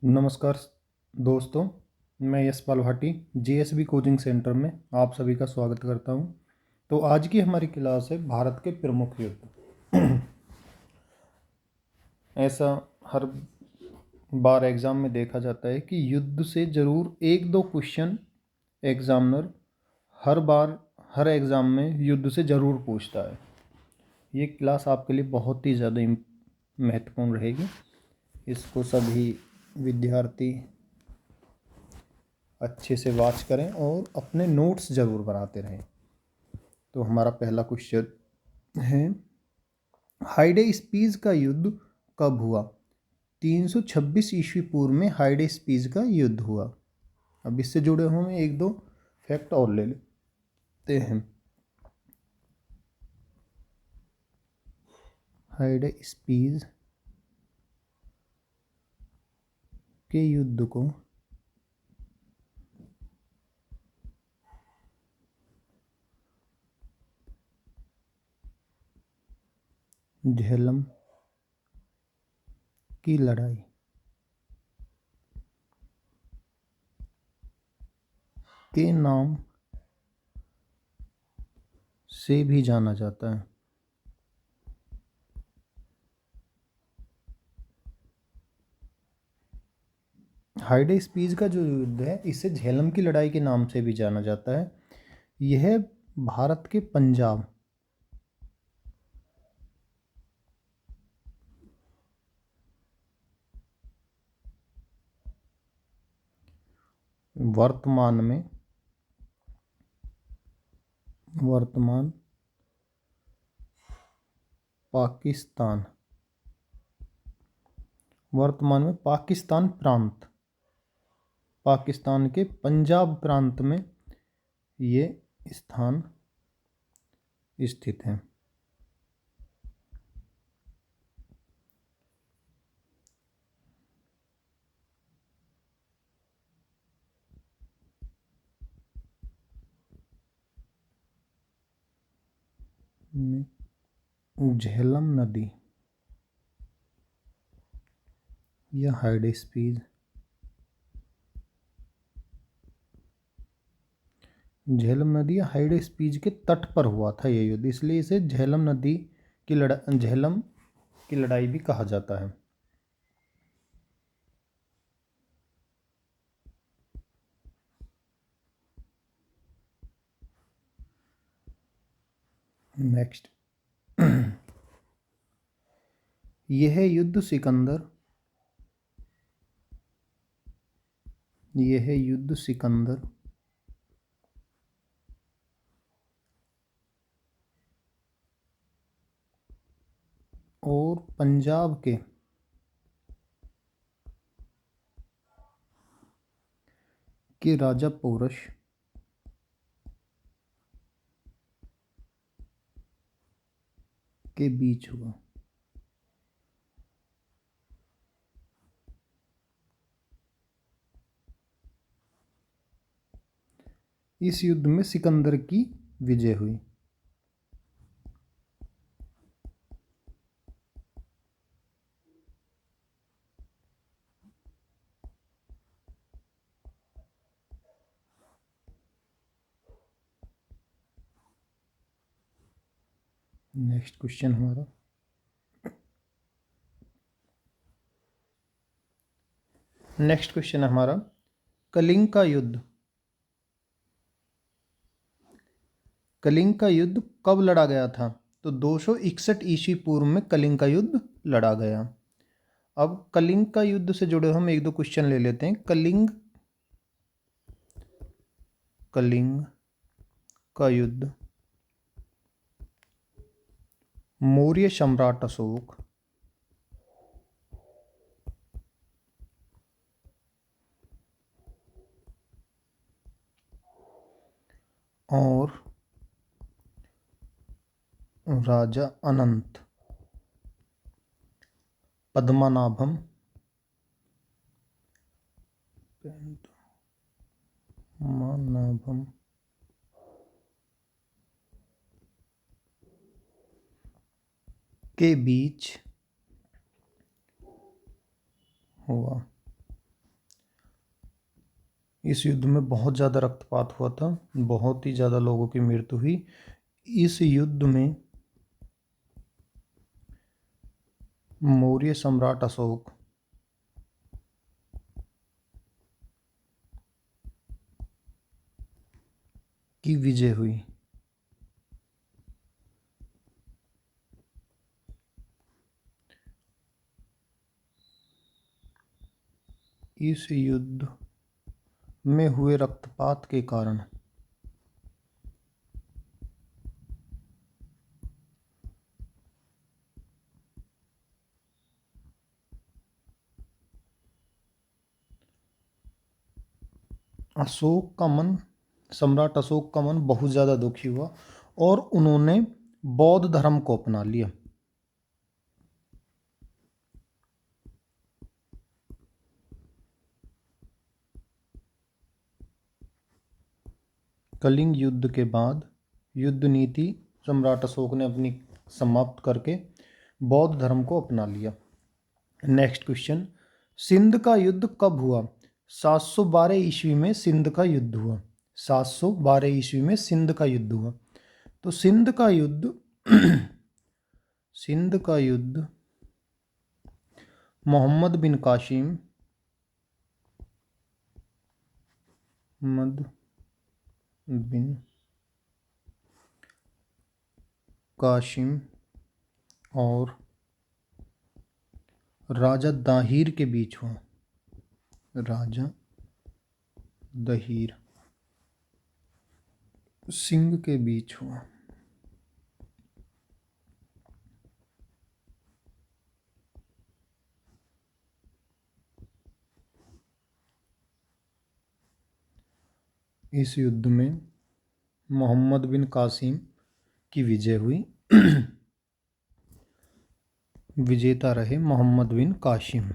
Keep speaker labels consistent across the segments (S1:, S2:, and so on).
S1: नमस्कार दोस्तों, मैं Yashpal Bhati GSB coaching centre में आप सभी का स्वागत करता हूं। तो आज की हमारी क्लास है भारत के प्रमुख युद्ध। ऐसा हर बार एग्ज़ाम में देखा जाता है कि युद्ध से ज़रूर एक दो क्वेश्चन एग्ज़ामिनर हर बार हर एग्ज़ाम में युद्ध से ज़रूर पूछता है। ये क्लास आपके लिए बहुत ही ज़्यादा महत्वपूर्ण रहेगी। इसको सभी विद्यार्थी अच्छे से वॉच करें और अपने नोट्स ज़रूर बनाते रहें। तो हमारा पहला क्वेश्चन है, हाइडेस्पीस का युद्ध कब हुआ? 326 ईस्वी पूर्व में हाइडेस्पीस का युद्ध हुआ। अब इससे जुड़े हुए एक दो फैक्ट और ले लेते हैं। हाइडेस्पीस के युद्ध को झेलम की लड़ाई के नाम से भी जाना जाता है। हाइडेस्पीस का जो युद्ध है इसे झेलम की लड़ाई के नाम से भी जाना जाता है। यह भारत के पंजाब वर्तमान पाकिस्तान वर्तमान में पाकिस्तान के पंजाब प्रांत में ये स्थान स्थित है। झेलम नदी या हाइडेस्पीस झेलम नदी या हाइडेस्पीस के तट पर हुआ था यह युद्ध, इसलिए इसे झेलम की लड़ाई भी कहा जाता है। नेक्स्ट, यह युद्ध सिकंदर और पंजाब के राजा पोरश के बीच हुआ। इस युद्ध में सिकंदर की विजय हुई। नेक्स्ट क्वेश्चन हमारा कलिंग का युद्ध कब लड़ा गया था? तो 261 ईस्वी पूर्व में कलिंग का युद्ध लड़ा गया। अब कलिंग का युद्ध से जुड़े हम एक दो क्वेश्चन ले लेते हैं। कलिंग का युद्ध मौर्य सम्राट अशोक और राजा अनंत पद्मनाभम के बीच हुआ। इस युद्ध में बहुत ज़्यादा रक्तपात हुआ था, बहुत ही ज़्यादा लोगों की मृत्यु हुई। इस युद्ध में मौर्य सम्राट अशोक की विजय हुई। इस युद्ध में हुए रक्तपात के कारण सम्राट अशोक का मन बहुत ज़्यादा दुखी हुआ और उन्होंने बौद्ध धर्म को अपना लिया। कलिंग युद्ध के बाद युद्ध नीति सम्राट अशोक ने अपनी समाप्त करके बौद्ध धर्म को अपना लिया। नेक्स्ट क्वेश्चन, सिंध का युद्ध कब हुआ? 712 ईस्वी में सिंध का युद्ध हुआ। 712 ईस्वी में सिंध का युद्ध हुआ। तो सिंध का युद्ध सिंध का युद्ध मोहम्मद बिन कासिम और राजा दाहिर के बीच हुआ। राजा दहीर सिंह के बीच हुआ। इस युद्ध में मोहम्मद बिन कासिम की विजय हुई। विजेता रहे मोहम्मद बिन कासिम।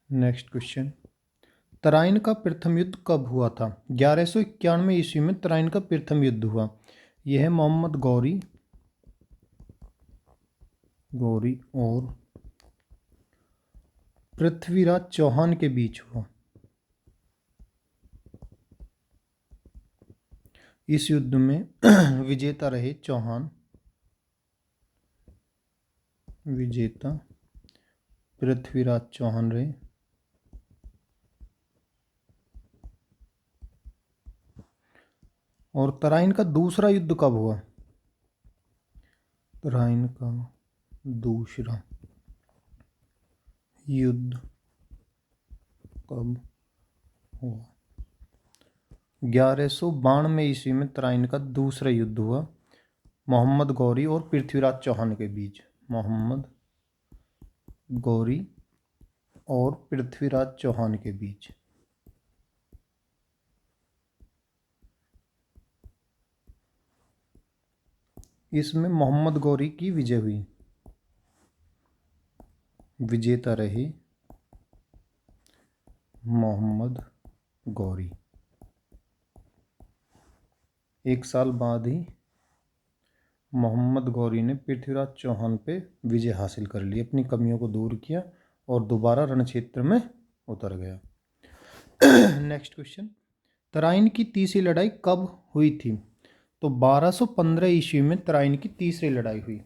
S1: नेक्स्ट क्वेश्चन, तराइन का प्रथम युद्ध कब हुआ था? 1191 ईस्वी में तराइन का प्रथम युद्ध हुआ। यह है मोहम्मद गौरी और पृथ्वीराज चौहान के बीच हुआ। इस युद्ध में विजेता रहे चौहान। विजेता पृथ्वीराज चौहान रहे। और तराइन का दूसरा युद्ध कब हुआ? तराइन का दूसरा युद्ध कब हुआ? 1192 ईस्वी में तराइन का दूसरा युद्ध हुआ मोहम्मद गौरी और पृथ्वीराज चौहान के बीच। मोहम्मद गौरी और पृथ्वीराज चौहान के बीच। इसमें मोहम्मद गौरी की विजय हुई। विजेता रहे मोहम्मद गौरी। एक साल बाद ही मोहम्मद गौरी ने पृथ्वीराज चौहान पे विजय हासिल कर ली, अपनी कमियों को दूर किया और दोबारा रणक्षेत्र में उतर गया। नेक्स्ट क्वेश्चन, तराइन की तीसरी लड़ाई कब हुई थी? तो 1215 ईस्वी में तराइन की तीसरी लड़ाई हुई।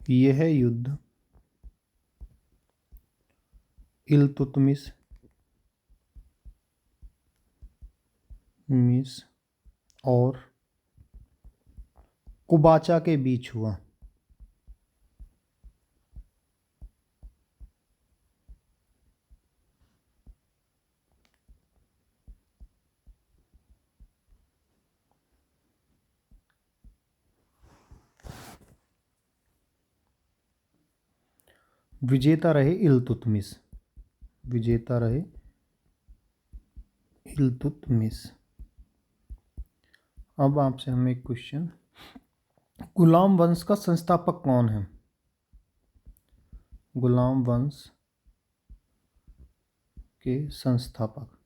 S1: यह युद्ध इल्तुतमिश और कुबाचा के बीच हुआ। विजेता रहे इल्तुतमिश। विजेता रहे इल्तुतमिश। अब आपसे हम एक क्वेश्चन, गुलाम वंश का संस्थापक कौन है? गुलाम वंश के संस्थापक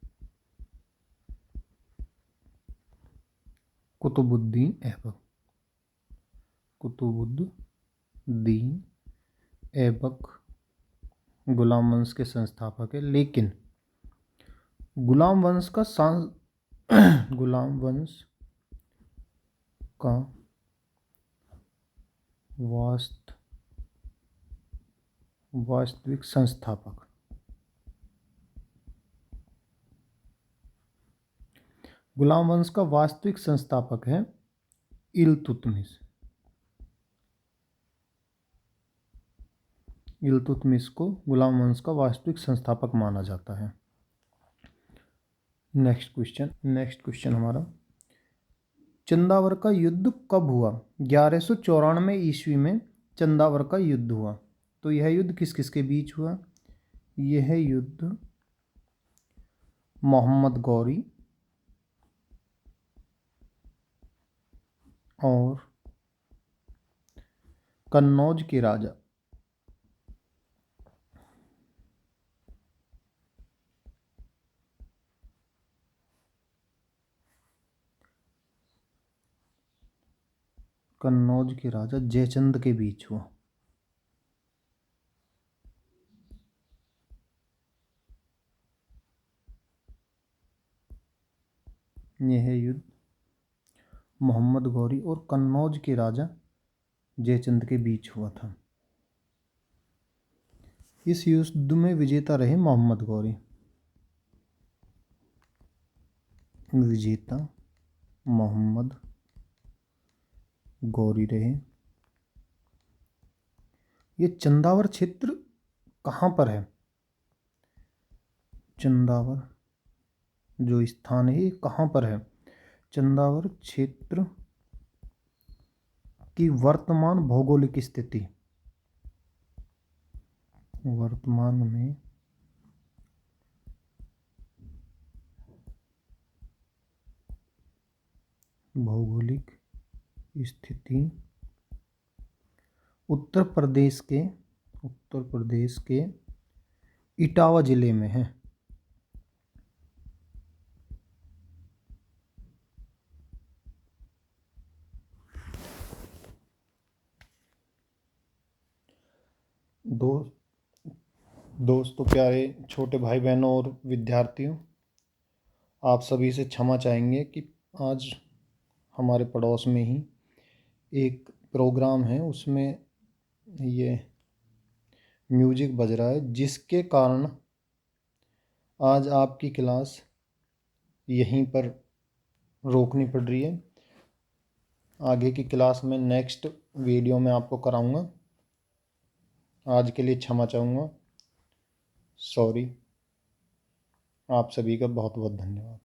S1: कुतुबुद्दीन ऐबक। कुतुबुद्दीन ऐबक गुलाम वंश के संस्थापक है, लेकिन गुलाम वंश का गुलाम वंश का वास्तविक संस्थापक गुलाम वंश का वास्तविक संस्थापक है इल्तुतमिश। इल्तुतमिश को गुलाम वंश का वास्तविक संस्थापक माना जाता है। नेक्स्ट क्वेश्चन हमारा, चंदावर का युद्ध कब हुआ? 1194 ईस्वी में चंदावर का युद्ध हुआ। तो यह युद्ध किस किस के बीच हुआ? यह युद्ध मोहम्मद गौरी और कन्नौज के राजा जयचंद के बीच हुआ। यह युद्ध मोहम्मद गौरी और कन्नौज के राजा जयचंद के बीच हुआ था। इस युद्ध में विजेता रहे मोहम्मद गौरी। विजेता मोहम्मद गौरी रहे। ये चंदावर क्षेत्र कहाँ पर है? चंदावर जो स्थान है ये कहाँ पर है? चंदावर क्षेत्र की वर्तमान भौगोलिक स्थिति, वर्तमान में भौगोलिक स्थिति उत्तर प्रदेश के इटावा जिले में है। दोस्तों, प्यारे छोटे भाई बहनों और विद्यार्थियों, आप सभी से क्षमा चाहेंगे कि आज हमारे पड़ोस में ही एक प्रोग्राम है, उसमें ये म्यूजिक बज रहा है, जिसके कारण आज आपकी क्लास यहीं पर रोकनी पड़ रही है। आगे की क्लास में नेक्स्ट वीडियो में आपको कराऊंगा। आज के लिए क्षमा चाहूँगा। सॉरी। आप सभी का बहुत बहुत धन्यवाद।